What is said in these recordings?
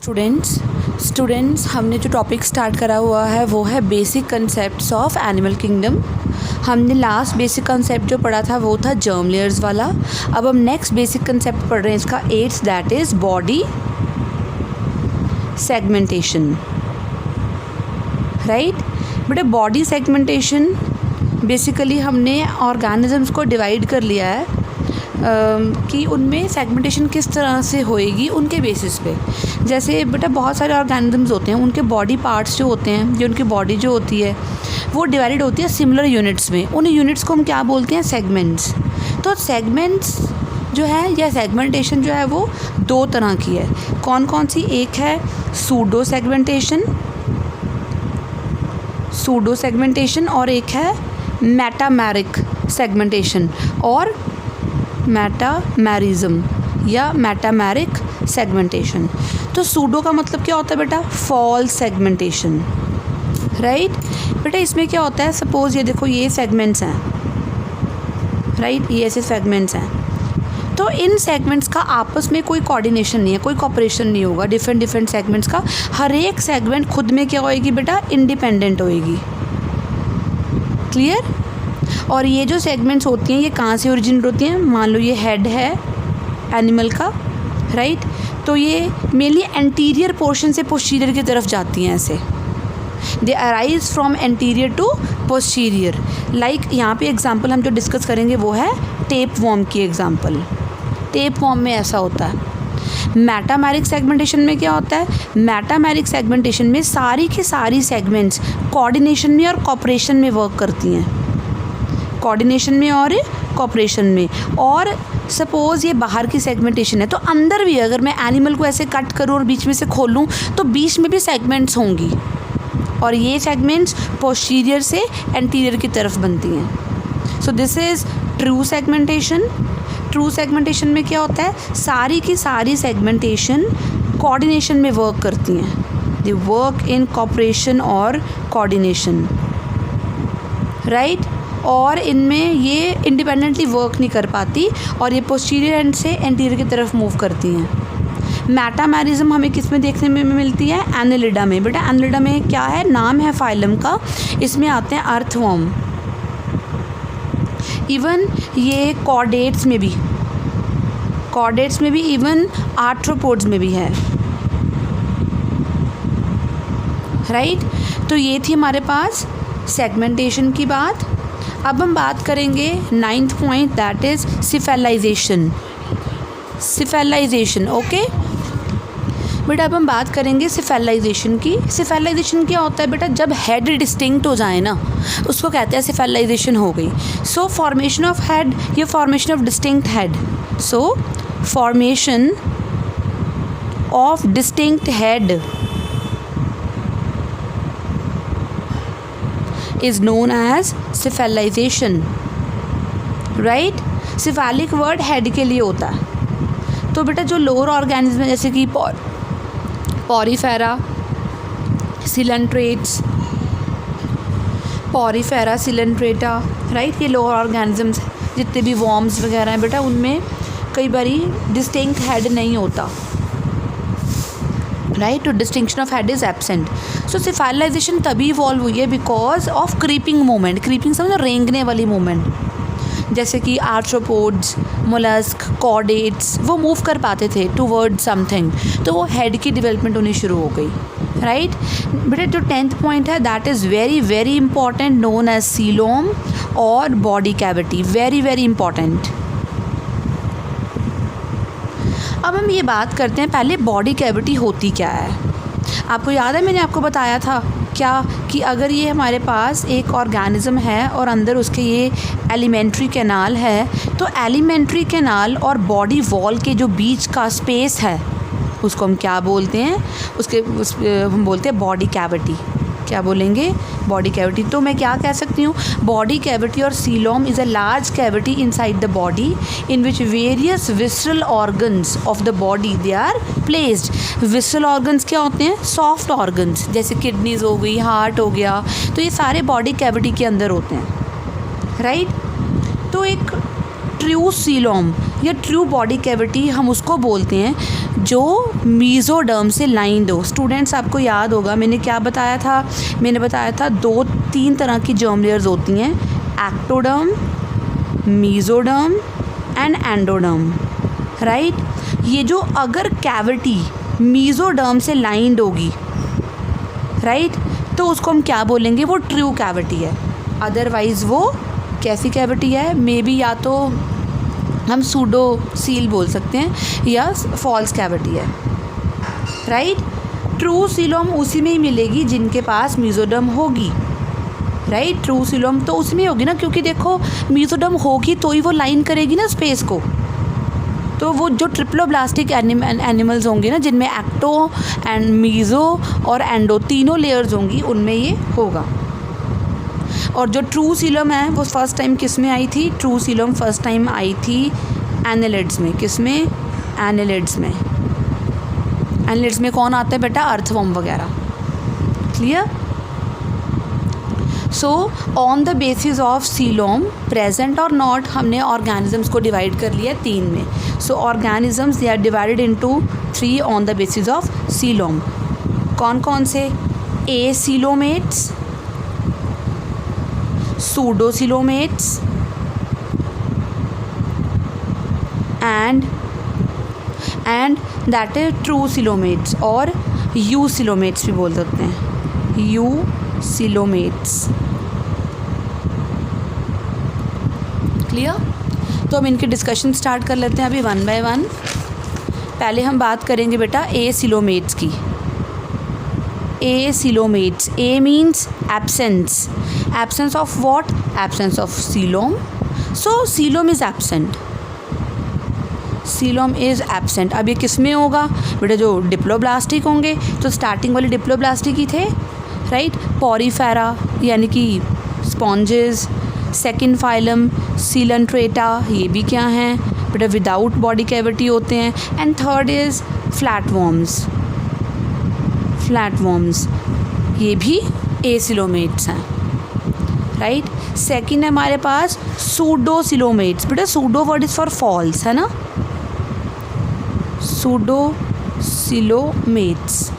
Students हमने जो topic start करा हुआ है वो है basic concepts of animal kingdom. हमने लास्ट बेसिक कंसेप्ट जो पढ़ा था वो था जर्म लेयर्स वाला। अब हम नेक्स्ट बेसिक कंसेप्ट पढ़ रहे हैं इसका 8th, that is body segmentation. Right बेटा, बॉडी सेगमेंटेशन बेसिकली हमने ऑर्गेनिजम्स को डिवाइड कर लिया है कि उनमें सेगमेंटेशन किस तरह से होएगी उनके बेसिस पे। जैसे बेटा बहुत सारे ऑर्गेनिजम्स होते हैं, उनके बॉडी पार्ट्स जो होते हैं, जो उनकी बॉडी जो होती है वो डिवाइडेड होती है सिमिलर यूनिट्स में। उन यूनिट्स को हम क्या बोलते हैं? सेगमेंट्स। तो सेगमेंट्स जो है या सेगमेंटेशन जो है वो दो तरह की है। कौन कौन सी? एक है सूडो सेगमेंटेशन और एक है मेटामेरिक सेगमेंटेशन और मेटामेरिज्म या मेटामेरिक सेगमेंटेशन। तो सूडो का मतलब क्या होता है बेटा? False segmentation. राइट बेटा, इसमें क्या होता है? सपोज़ ये देखो, ये सेगमेंट्स हैं, राइट, ये ऐसे सेगमेंट्स हैं। तो इन सेगमेंट्स का आपस में कोई कोऑर्डिनेशन नहीं है, कोई कॉपरेशन नहीं होगा डिफरेंट सेगमेंट्स का। हर एक सेगमेंट खुद में क्या होएगी बेटा? इंडिपेंडेंट होएगी। क्लियर? और ये जो सेगमेंट्स होती हैं ये कहाँ से ओरिजिनेट होती हैं? मान लो ये हेड है एनिमल का, राइट, तो ये मेनली एंटीरियर पोर्शन से पोस्टीरियर की तरफ जाती हैं। ऐसे they arise from anterior to posterior. Like यहाँ पे एग्जांपल हम जो डिस्कस करेंगे वो है टेप वॉर्म की एग्जांपल। टेप वॉर्म में ऐसा होता है। मेटामेरिक सेगमेंटेशन में क्या होता है? मेटामेरिक सेगमेंटेशन में सारी की सारी सेगमेंट्स कोऑर्डिनेशन में और कॉपरेशन में वर्क करती हैं, कोऑर्डिनेशन में और कॉपरेशन में। और सपोज़ ये बाहर की सेगमेंटेशन है तो अंदर भी अगर मैं एनिमल को ऐसे कट करूँ और बीच में से खोलूँ तो बीच में भी सेगमेंट्स होंगी और ये सेगमेंट्स पोस्टीरियर से एंटीरियर की तरफ बनती हैं। So this is true segmentation. True segmentation में क्या होता है? सारी की सारी सेगमेंटेशन कोऑर्डिनेशन में वर्क करती हैं। दे वर्क इन कॉपरेशन और कोऑर्डिनेशन, राइट। और इनमें ये इंडिपेंडेंटली वर्क नहीं कर पाती और ये पोस्टीरियर एंड से एंटीरियर की तरफ मूव करती हैं। मेटामेरिज्म हमें किस में देखने में मिलती है? एनालिडा में। बेटा एनालिडा में क्या है? नाम है फाइलम का, इसमें आते हैं अर्थवॉर्म। इवन ये कॉर्डेट्स में भी, इवन आर्थ्रोपोड्स में भी है, राइट। तो ये थी हमारे पास सेगमेंटेशन की बात। अब हम बात करेंगे 9th point, that is cephalization. Okay बेटा, अब हम बात करेंगे सिफेलाइजेशन की। सिफेलाइजेशन क्या होता है बेटा? जब हेड डिस्टिंक्ट हो जाए ना, उसको कहते हैं सिफेलाइजेशन हो गई। सो फॉर्मेशन ऑफ हेड या formation of distinct head. So formation of distinct head is known as cephalization, right? Cephalic word head के लिए होता है। तो बेटा जो लोअर ऑर्गेनिज्म जैसे कि पॉरीफेरा सिलेंट्रेटा, राइट, ये लोअर ऑर्गेनिजम्स जितने भी वॉर्म्स वगैरह हैं बेटा, उनमें कई बारी डिस्टिंक्ट हेड नहीं होता, राइट। तो distinction of head is absent. So cephalization तभी इवॉल्व हुई है because of creeping movement. Creeping समझो रेंगने वाली मूवमेंट, जैसे कि आर्थ्रोपोड्स, मोलस्क, कॉर्डेट्स वो मूव कर पाते थे टूवर्ड समथिंग, तो वो हेड की डेवलपमेंट होनी शुरू हो गई, राइट। बेटा जो 10th पॉइंट है that is very very important, known as coelom और body cavity. Very very important. अब हम ये बात करते हैं पहले बॉडी कैविटी होती क्या है। आपको याद है मैंने आपको बताया था क्या कि अगर ये हमारे पास एक ऑर्गेनिज्म है और अंदर उसके ये एलिमेंट्री कैनाल है, तो एलिमेंट्री कैनाल और बॉडी वॉल के जो बीच का स्पेस है उसको हम क्या बोलते हैं? हम बोलते हैं बॉडी कैविटी। क्या बोलेंगे? Body cavity. तो मैं क्या कह सकती हूँ? बॉडी कैविटी और coelom is a large cavity inside the body in which various visceral organs of the body they are placed. Visceral organs क्या होते हैं? सॉफ्ट ऑर्गन्स, जैसे किडनीज हो गई, हार्ट हो गया, तो ये सारे बॉडी कैविटी के अंदर होते हैं, राइट। तो एक ट्रू सीलोम या ट्रू बॉडी कैविटी हम उसको बोलते हैं जो मीज़ोडर्म से लाइंड हो। स्टूडेंट्स आपको याद होगा मैंने क्या बताया था, मैंने बताया था 2-3 तरह की जर्म लेयर्स होती हैं, ectoderm, mesoderm and endoderm, right. ये जो अगर कैविटी मीज़ोडर्म से लाइंड होगी, राइट, तो उसको हम क्या बोलेंगे, वो ट्रू कैविटी है। अदरवाइज़ वो कैसी कैविटी है, मे बी या तो हम सूडो सील बोल सकते हैं या फॉल्स कैविटी है, राइट। ट्रू सीलोम उसी में ही मिलेगी जिनके पास मीज़ोडर्म होगी, राइट। ट्रू सीलोम तो उसमें होगी ना, क्योंकि देखो मीज़ोडर्म होगी तो ही वो लाइन करेगी ना स्पेस को। तो वो जो ट्रिप्लोब्लास्टिक एनिमल्स होंगे ना, जिनमें एक्टो एंड मीज़ो और एंडो तीनों लेयर्स होंगी, उनमें ये होगा। और जो ट्रू सीलोम है वो फर्स्ट टाइम किस में आई थी, true coelom first time I थी एनालिड्स में। किस में, एनालिड्स में। एनालिड्स में कौन आता है बेटा, अर्थवर्म वगैरह, clear. So on the basis of coelom present और नॉट, हमने ऑर्गेनिजम्स को डिवाइड कर लिया 3 में। So organisms they are divided into 3 on the basis of coelom. कौन कौन से, acoelomates, pseudocoelomates and that is true coelomates, और यू सीलोमेट्स भी बोल सकते हैं, यू सीलोमेट्स, क्लियर। तो हम इनके डिस्कशन स्टार्ट कर लेते हैं अभी 1 बाय 1। पहले हम बात करेंगे बेटा ए सीलोमेट्स की। Acoelomates, a means absence, absence of what, absence of coelom. So coelom is absent, coelom is absent. अब ये किस में होगा बेटा, जो डिप्लोब्लास्टिक होंगे, तो स्टार्टिंग वाले डिप्लोब्लास्टिक ही थे, राइट। पॉरीफेरा यानी कि स्पॉन्जेस, सेकंड फाइलम सीलेंट्रेटा, ये भी क्या हैं बेटा, विदाउट बॉडी कैविटी होते हैं। And third is flatworms, flatworms ये भी एसिलोमेट्स हैं, राइट। सेकंड है हमारे पास सूडोसिलोमेट्स, बेटा pseudo word is for false, है ना, सूडोसिलोमेट्स।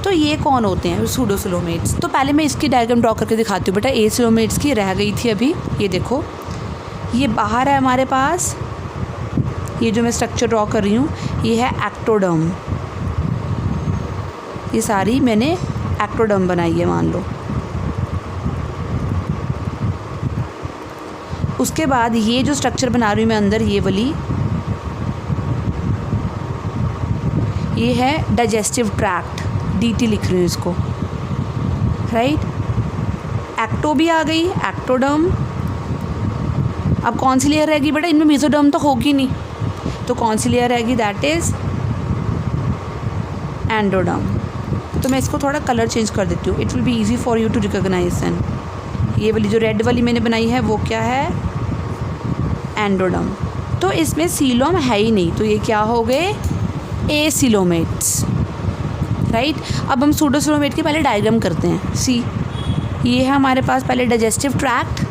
तो ये कौन होते हैं सूडोसिलोमेट्स, तो पहले मैं इसकी डायग्राम ड्रॉ करके दिखाती हूँ बेटा। एसिलोमेट्स की रह गई थी अभी, ये देखो, ये बाहर है हमारे पास, ये जो मैं स्ट्रक्चर ड्रॉ कर रही हूँ ये है एक्टोडर्म, ये सारी मैंने एक्टोडर्म बनाई है मान लो। उसके बाद ये जो स्ट्रक्चर बना रही हूँ मैं अंदर, ये वाली, ये है डाइजेस्टिव ट्रैक्ट, डीटी लिख रही हूँ इसको, राइट। एक्टो भी आ गई, एक्टोडर्म। अब कौन सी लेयर रहेगी बेटा, इनमें मीज़ोडर्म तो होगी नहीं, तो कौन सी लेयर रहेगी, दैट इज़ एंडोडर्म। तो मैं इसको थोड़ा कलर चेंज कर देती हूँ, it will be easy for you to recognise then. ये वाली जो रेड वाली मैंने बनाई है वो क्या है, एंडोडर्म। तो इसमें सीलोम है ही नहीं, तो ये क्या हो गए, एसिलोमेट्स, राइट। अब हम सूडोसिलोमेट की पहले डायग्राम करते हैं। सी, ये है हमारे पास पहले डाइजेस्टिव ट्रैक्ट,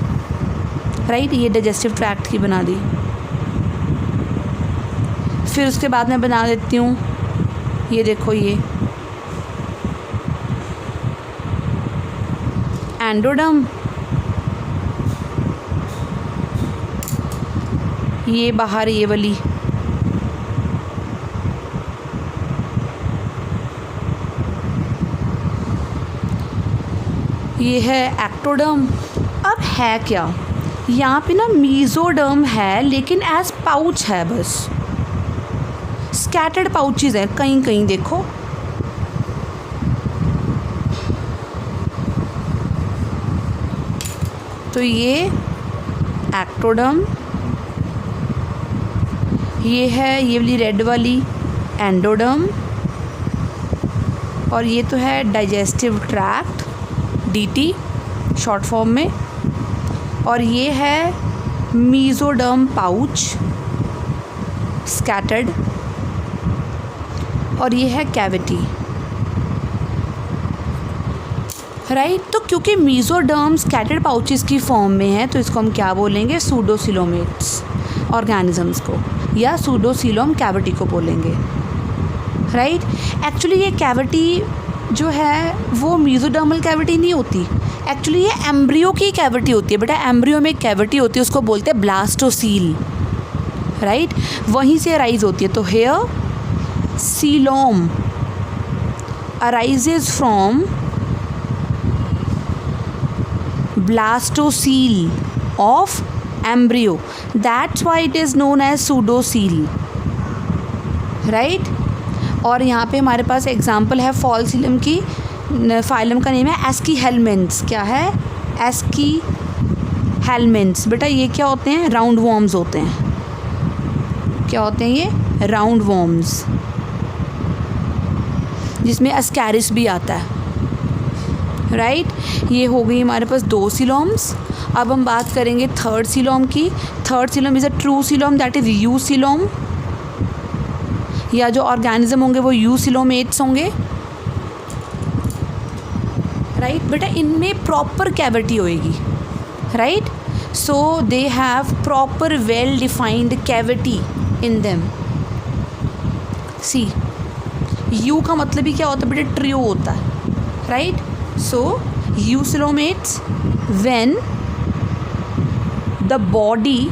राइट, ये डाइजेस्टिव ट्रैक्ट की बना दी। फिर उसके बाद मैं बना देती हूँ, ये देखो, ये एंडोडर्म, ये बाहर ये वाली, ये है एक्टोडर्म। अब है क्या, यहाँ पे ना मीज़ोडर्म है लेकिन एज पाउच है, बस स्कैटर्ड पाउचेस हैं कहीं कहीं, देखो। तो ये एक्टोडर्म, ये है ये वाली रेड वाली एंडोडर्म, और ये तो है digestive tract, DT short form में, और ये है मीज़ोडर्म पाउच स्कैटर्ड, और ये है कैविटी, राइट। तो क्योंकि मीज़ोडर्म स्कैटर्ड पाउचेस की फॉर्म में है तो इसको हम क्या बोलेंगे, सूडोसिलोमेट्स ऑर्गेनिजम्स को। या सूडोसीलोम कैविटी को बोलेंगे, राइट। एक्चुअली ये कैविटी जो है वो मेसोडर्मल कैविटी नहीं होती, एक्चुअली ये एम्ब्रियो की कैविटी होती है बेटा। एम्ब्रियो में एक कैविटी होती है, उसको बोलते हैं ब्लास्टोसील, राइट, वहीं से अराइज होती है। तो here coelom arises from blastocele of embryo, that's why it is known as pseudocele, right। और यहाँ पे हमारे पास एग्जाम्पल है फॉल्सीलम की, फाइलम का नेम है एस्कीहेलमिन्थ्स। क्या है? एस्कीहेलमिन्थ्स। बेटा ये क्या होते हैं? राउंड वॉर्म्स होते हैं। क्या होते हैं ये? राउंड वॉर्म्स, जिसमें अस्कैरिस भी आता है, राइट। ये हो गई हमारे पास 2 सीलोम्स। अब हम बात करेंगे थर्ड सीलोम की। Third coelom is a true coelom, that is you coelom, या जो ऑर्गेनिज्म होंगे वो यू सीलोमेट्स होंगे, राइट। बेटा इनमें प्रॉपर कैविटी होएगी, right. So they have proper well defined cavity in them. See, you का मतलब ही क्या होता है बेटा? ट्रियो होता है, right. So eucoelomates when the body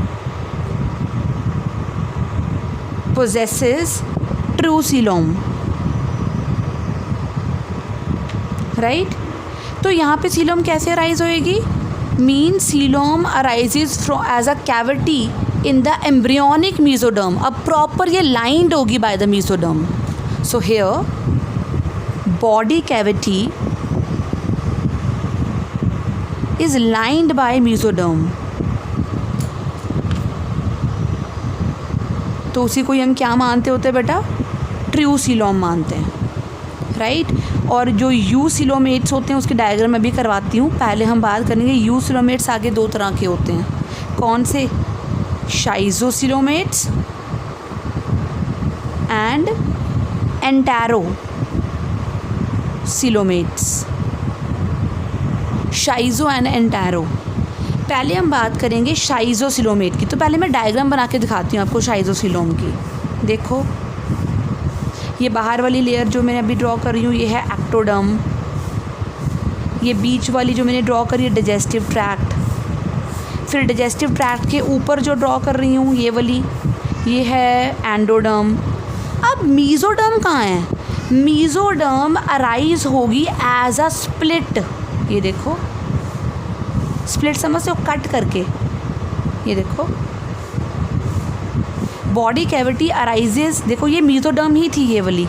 possesses true coelom, right। तो यहाँ पे सीलोम कैसे अराइज होएगी? Mean coelom arises from as a cavity in the embryonic mesoderm. अब प्रॉपर ये लाइंड होगी by the mesoderm. So here body cavity is lined by mesoderm। तो उसी को हम क्या मानते होते हैं बेटा? ट्रू सीलोम मानते हैं, राइट। और जो यू सीलोमेट्स होते हैं उसके डायग्राम मैं भी करवाती हूँ। पहले हम बात करेंगे यू सीलोमेट्स आगे 2 तरह के होते हैं। कौन से? Schizocoelomates and enterocoelomates. शाइजो एंड एंटेरो। पहले हम बात करेंगे शाइजोसीलोमेट की। तो पहले मैं डायग्राम बना के दिखाती हूँ आपको शाइजोसीलोम की। देखो ये बाहर वाली लेयर जो मैंने अभी ड्रॉ कर रही हूँ ये है एक्टोडर्म। ये बीच वाली जो मैंने ड्रॉ करी है डाइजेस्टिव ट्रैक्ट। फिर डाइजेस्टिव ट्रैक्ट के ऊपर जो ड्रॉ कर रही हूँ ये वाली, ये है एंडोडर्म। अब मीजोडर्म कहाँ है? मीजोडर्म अराइज होगी एज अ स्प्लिट। ये देखो स्प्लिट समझते हो? कट करके। ये देखो बॉडी कैविटी अराइजेज, देखो ये मेसोडर्म ही थी ये वाली।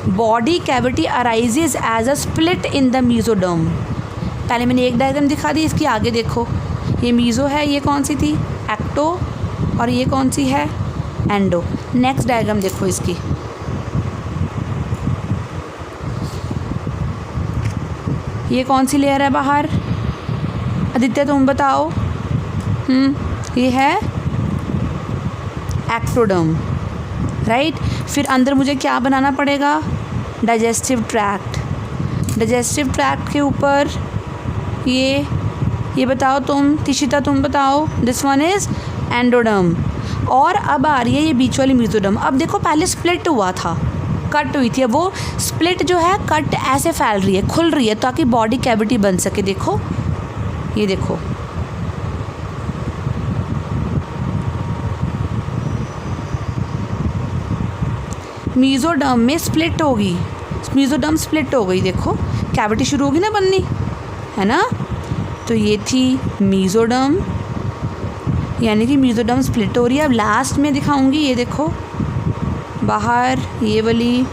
Body cavity arises as a split in the mesoderm. पहले मैंने एक डायग्राम दिखा दी, इसकी आगे देखो ये मीज़ो है, ये कौन सी थी? एक्टो, और ये कौन सी है? एंडो। नेक्स्ट डायग्राम देखो इसकी। ये कौन सी लेयर है बाहर? आदित्य तुम बताओ। ये है एक्टोडर्म, राइट। फिर अंदर मुझे क्या बनाना पड़ेगा? Digestive tract. डाइजेस्टिव ट्रैक्ट के ऊपर ये बताओ तुम, तिशिता तुम बताओ। This one is endoderm. और अब आ रही है ये बीच वाली मेसोडर्म। अब देखो पहले स्प्लिट हुआ था, कट हुई थी, वो स्प्लिट जो है कट ऐसे फैल रही है, खुल रही है ताकि बॉडी कैविटी बन सके। देखो ये देखो मेसोडर्म में स्प्लिट होगी, मेसोडर्म स्प्लिट हो गई। देखो कैविटी शुरू होगी ना बननी, है ना। तो ये थी मेसोडर्म, यानी कि मेसोडर्म स्प्लिट हो रही है। अब लास्ट में दिखाऊंगी, ये देखो बाहर ये वाली।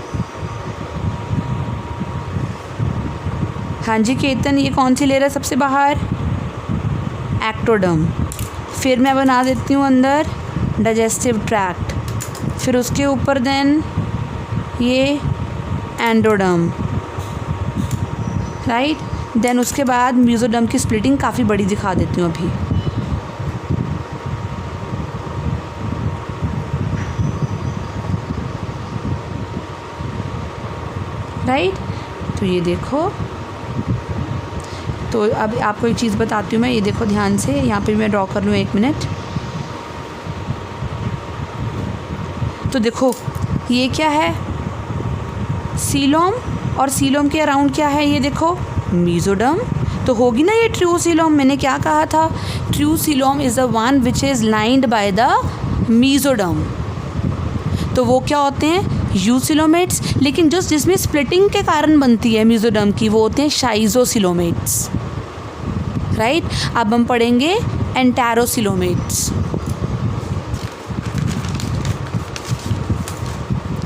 हाँ जी केतन, ये कौन सी ले रहा है सबसे बाहर? एक्टोडर्म। फिर मैं बना देती हूँ अंदर डाइजेस्टिव ट्रैक्ट, फिर उसके ऊपर देन ये एंडोडर्म, राइट। देन उसके बाद मेसोडर्म की स्प्लिटिंग काफ़ी बड़ी दिखा देती हूँ अभी। राइट। तो ये देखो, तो अब आपको एक चीज़ बताती हूँ मैं। ये देखो ध्यान से, यहाँ पे मैं ड्रॉ कर लूँ, 1 मिनट। तो देखो ये क्या है, सीलोम, और सीलोम के अराउंड क्या है, ये देखो मीजोडर्म। तो होगी ना ये ट्रू सीलोम। मैंने क्या कहा था, true coelom is the one which is lined by the mesoderm. तो वो क्या होते हैं, यूसिलोमेट्स। लेकिन जो जिसमें स्प्लिटिंग के कारण बनती है मीजोडर्म की, वो होते हैं शाइजोसिलोमेट्स, राइट। अब हम पढ़ेंगे एंटेरोसिलोमेट्स,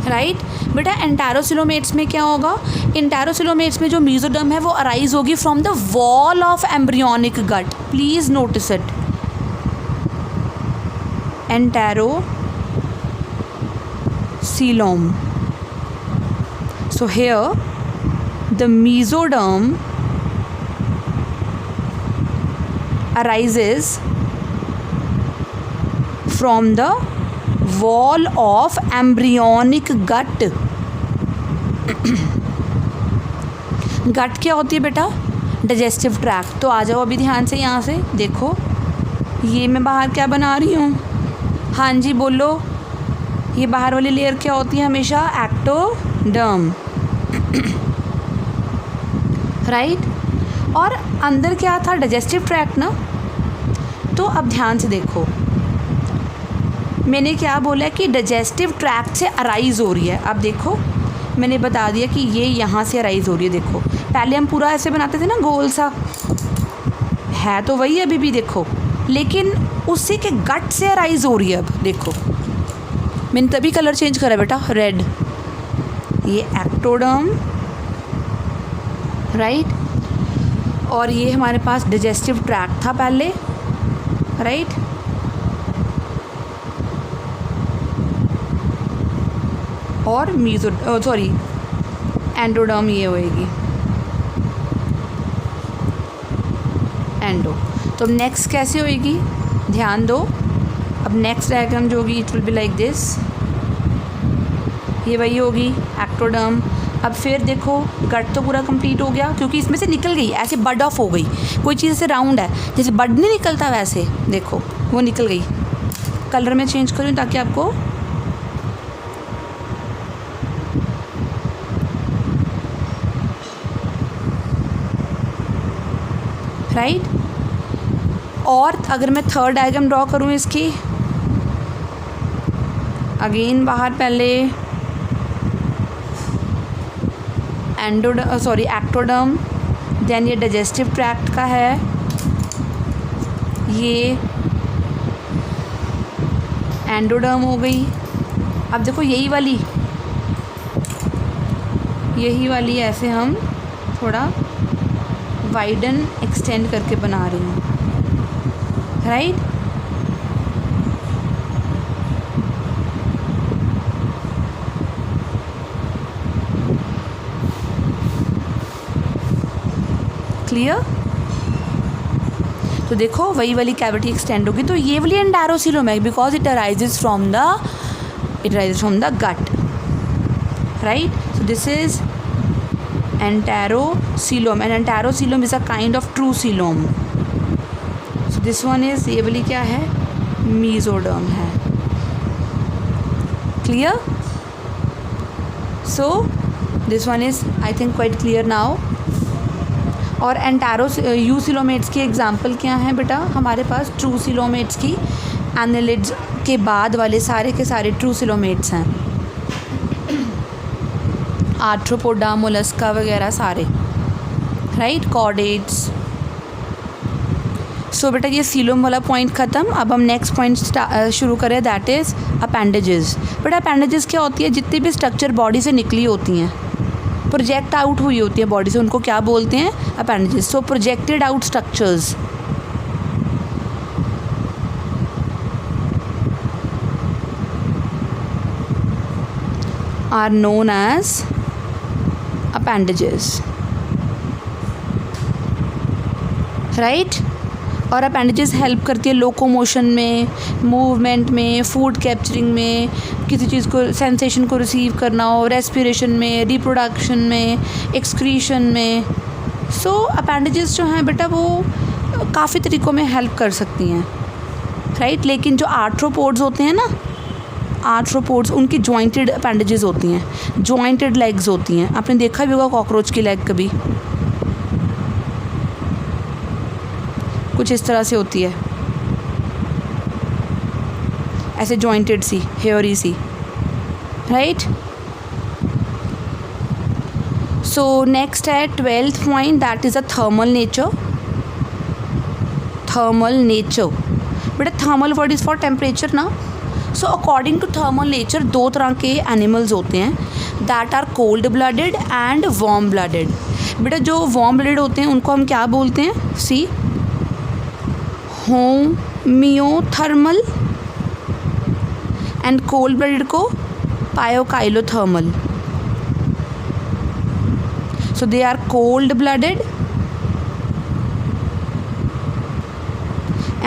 राइट। बेटा एंटेरोसिलोमेट्स में क्या होगा, एंटेरोसिलोमेट्स में जो मीजोडर्म है वो अराइज होगी from the wall of embryonic gut. Please notice it, enterocoelom. So here the mesoderm arises from the wall of embryonic gut. गट क्या होती है बेटा, डाइजेस्टिव ट्रैक्ट। तो आ जाओ अभी ध्यान से, यहाँ से देखो, ये मैं बाहर क्या बना रही हूँ, हाँ जी बोलो, ये बाहर वाली लेयर क्या होती है हमेशा, एक्टोडर्म, राइट। और अंदर क्या था, डाइजेस्टिव ट्रैक्ट ना। तो अब ध्यान से देखो, मैंने क्या बोला कि डाइजेस्टिव ट्रैक्ट से अराइज हो रही है। अब देखो मैंने बता दिया कि ये यहाँ से अराइज हो रही है। देखो पहले हम पूरा ऐसे बनाते थे ना, गोल सा, है तो वही अभी भी देखो, लेकिन उसी के गट से अराइज हो रही है। अब देखो मैंने तभी कलर चेंज करा बेटा, रेड, ये एक्टोडर्म, राइट। और ये हमारे पास डाइजेस्टिव ट्रैक्ट था पहले, राइट। और एंडोडर्म ये होएगी, एंडो। तो नेक्स्ट कैसे होएगी, ध्यान दो। अब नेक्स्ट डायग्राम जो होगी it will be like this, ये वही होगी एक्टोडर्म। अब फिर देखो गट तो पूरा कंप्लीट हो गया, क्योंकि इसमें से निकल गई, ऐसे बड ऑफ हो गई। कोई चीज़ से राउंड है, जैसे बड नहीं निकलता वैसे देखो वो निकल गई। कलर में चेंज करूँ ताकि आपको, राइट। और अगर मैं थर्ड डायग्राम ड्रॉ करूँ इसकी, अगेन बाहर पहले एक्टोडर्म, देन ये डाइजेस्टिव ट्रैक्ट का है, ये एंडोडर्म हो गई। अब देखो यही वाली ऐसे हम थोड़ा वाइडन एक्सटेंड करके बना रही हूँ, राइट। क्लियर। तो देखो वही वाली कैविटी एक्सटेंड होगी। तो ये वाली एंटेरोसिलोम है because it arises from the gut, right. So this is enterocoelom and enterocoelom is a kind of true coelom. So this one is, ये वाली क्या है, मीजोडर्म है। Clear. So this one is I think quite clear now. और eucoelomates की example क्या हैं बेटा, हमारे पास ट्रू सिलोमेट्स की, एनालिड्स के बाद वाले सारे के सारे ट्रू सिलोमेट्स हैं, आर्थ्रोपोडा, मोलस्का वगैरह सारे, राइट, कॉर्डेट्स। सो बेटा ये सीलोम वाला पॉइंट ख़त्म। अब हम नेक्स्ट पॉइंट शुरू करें, दैट इज़ अपेंडेजेस। बेटा अपेंडेजेस क्या होती है, जितनी भी स्ट्रक्चर बॉडी से निकली होती हैं, प्रोजेक्ट आउट हुई होती है बॉडी से, उनको क्या बोलते हैं, appendages. So projected out structures are known as appendages, right. और अपेंडेजेस हेल्प करती है लोकोमोशन में, मूवमेंट में, फूड कैप्चरिंग में, किसी चीज़ को सेंसेशन को रिसीव करना हो, रेस्पिरेशन में, रिप्रोडक्शन में, एक्सक्रीशन में। सो अपेंडेजेस जो हैं बेटा वो काफ़ी तरीक़ों में हेल्प कर सकती हैं, राइट। लेकिन जो आर्थ्रोपोड्स होते हैं ना, आर्थ्रोपोड्स, उनकी जॉइंटेड अपेंडेजेस होती हैं, जॉइंटेड लेग्स होती हैं। आपने देखा भी होगा कॉकरोच की लेग कभी, कुछ इस तरह से होती है, ऐसे जॉइंटेड सी, हेयरी सी, राइट। सो नेक्स्ट है 12th point, that is a thermal nature. Thermal nature, बेटा thermal word is for temperature ना। So according to thermal nature दो तरह के एनिमल्स होते हैं, that are cold blooded and warm blooded. बेटा जो वार्म ब्लडेड होते हैं उनको हम क्या बोलते हैं, सी होमियोथर्मल, एंड कोल्ड ब्लडेड को poikilothermal. So they are cold blooded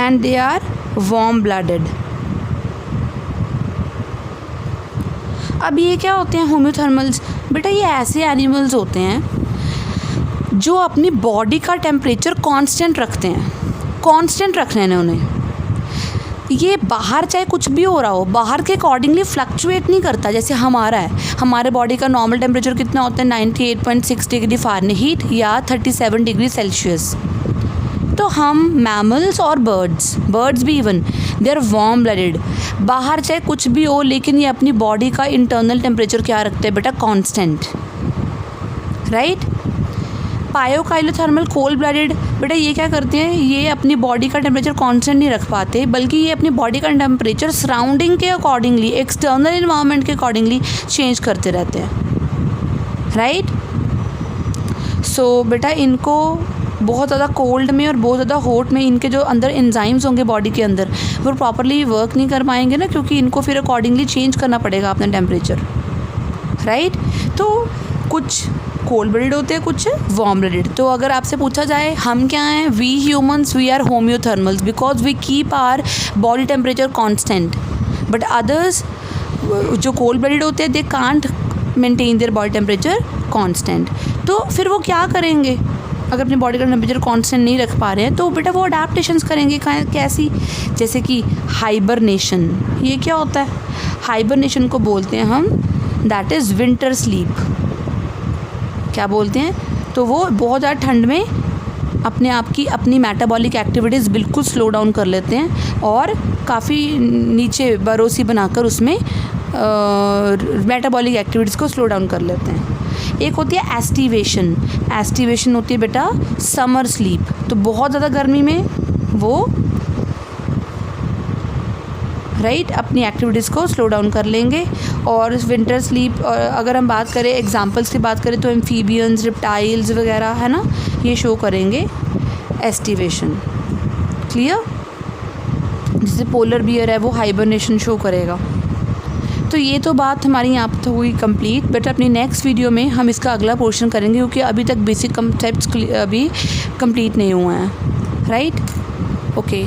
and they are warm blooded। अब ये क्या होते हैं होम्योथर्मल्स, बेटा ये ऐसे एनिमल्स होते हैं जो अपनी बॉडी का टेम्परेचर कांस्टेंट रखते हैं, कांस्टेंट रखना है उन्हें। ये बाहर चाहे कुछ भी हो रहा हो, बाहर के अकॉर्डिंगली फ्लक्चुएट नहीं करता। जैसे हमारा है, हमारे बॉडी का नॉर्मल टेम्परेचर कितना होता है 98.6 डिग्री फ़ारेनहीट या 37 डिग्री सेल्सियस। तो हम मैमल्स और बर्ड्स भी even they are warm blooded. बाहर चाहे कुछ भी हो लेकिन ये अपनी बॉडी का इंटरनल टेम्परेचर क्या रखते हैं बेटा, कांस्टेंट, राइट। पायोकाइलोथर्मल कोल्ड ब्लडेड, बेटा ये क्या करते हैं, ये अपनी बॉडी का टेम्परेचर कांस्टेंट नहीं रख पाते, बल्कि ये अपनी बॉडी का टेम्परेचर सराउंडिंग के अकॉर्डिंगली, एक्सटर्नल इन्वायरमेंट के अकॉर्डिंगली चेंज करते रहते हैं, राइट। सो बेटा इनको बहुत ज़्यादा कोल्ड में और बहुत ज़्यादा हॉट में इनके जो अंदर एंजाइम्स होंगे बॉडी के अंदर वो प्रॉपरली वर्क नहीं कर पाएंगे ना, क्योंकि इनको फिर अकॉर्डिंगली चेंज करना पड़ेगा अपना टेम्परेचर, राइट। तो कुछ कोल्ड ब्लडेड होते हैं, कुछ वार्म ब्लडेड। तो अगर आपसे पूछा जाए हम क्या हैं, we humans we are homeothermals because we keep our body temperature constant, but others जो कोल्ड ब्लडेड होते हैं they can't maintain their body temperature constant. तो फिर वो क्या करेंगे, अगर अपनी बॉडी का टेम्परेचर कांस्टेंट नहीं रख पा रहे हैं तो बेटा वो अडेप्टेशंस करेंगे। कैसी, जैसे कि हाइबरनेशन। ये क्या होता है, हाइबरनेशन को बोलते हैं हम, दैट इज़ विंटर स्लीप। क्या बोलते हैं, तो वो बहुत ज़्यादा ठंड में अपने आप की अपनी मेटाबॉलिक एक्टिविटीज़ बिल्कुल स्लो डाउन कर लेते हैं और काफ़ी नीचे बरोसी बनाकर उसमें मेटाबॉलिक एक्टिविटीज़ को स्लो डाउन कर लेते हैं। एक होती है एस्टिवेशन। एस्टिवेशन होती है बेटा समर स्लीप। तो बहुत ज़्यादा गर्मी में वो राइट अपनी एक्टिविटीज़ को स्लो डाउन कर लेंगे। और विंटर स्लीप अगर हम बात करें, एग्जांपल्स की बात करें तो एम्फीबियंस, रिप्टाइल्स वगैरह है ना, ये शो करेंगे एस्टिवेशन। क्लियर। जैसे पोलर बियर है वो हाइबरनेशन शो करेगा। तो ये तो बात हमारी यहाँ पर हुई कंप्लीट, बट अपनी नेक्स्ट वीडियो में हम इसका अगला पोर्शन करेंगे क्योंकि अभी तक बेसिक कॉन्सेप्ट्स अभी कंप्लीट नहीं हुए हैं, राइट। ओके।